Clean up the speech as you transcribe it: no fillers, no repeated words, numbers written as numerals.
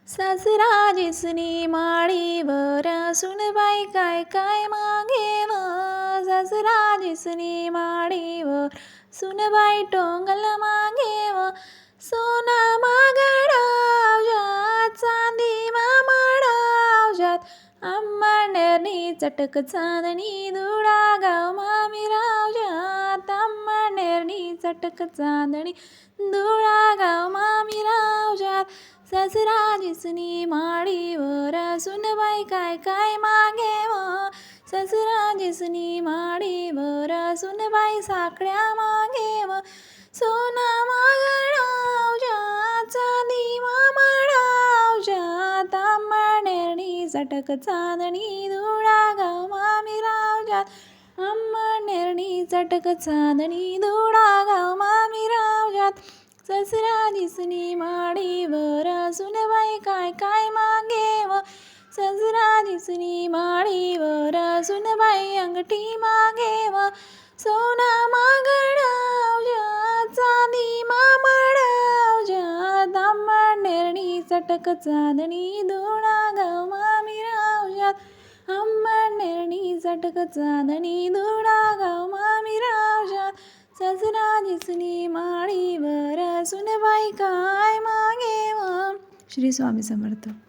सासरा जिसनी माळीवर सुनबाई काय काय मागेव. सासरा जिसनी माळीवर सुनबाई टोंगल मागेव. सोना मागडावजात चांदी मामाडावजात. आंबानेरनी चटक चांदणी धुळा गाव मामी रावजात. आंबानेरनी चटक चांदणी धुळा गाव मामी रावजात. सासरा जिसनी माळीवर सुनबाई काय काय मागेव. सासरा जिसनी माळीवर सुनबाई साकड्या मागेव. सोना मागडावजात चांदी मामाडावजात. आंबानेरनी चटक चांदणी धुळा गाव मामी रावजात. आंबानेरनी चटक चांदणी धुळा गाव मामी रावजात. सासरा जिसनी माळीवर सुनबाई काय काय मागेव. सासरा जिसनी माळीवर सुनबाई अंगठी मागेव. सोना मागडावजात चांदी मामाडावजात. आंबानेरनी चटक चांदणी धुळा गाव मामी रावजात. आंबानेरनी चटक चांदणी धुळा गाव मामी रावजात. सासरा जिसनी माळीवर सुनबाई काय मागेव. श्री स्वामी समर्थ.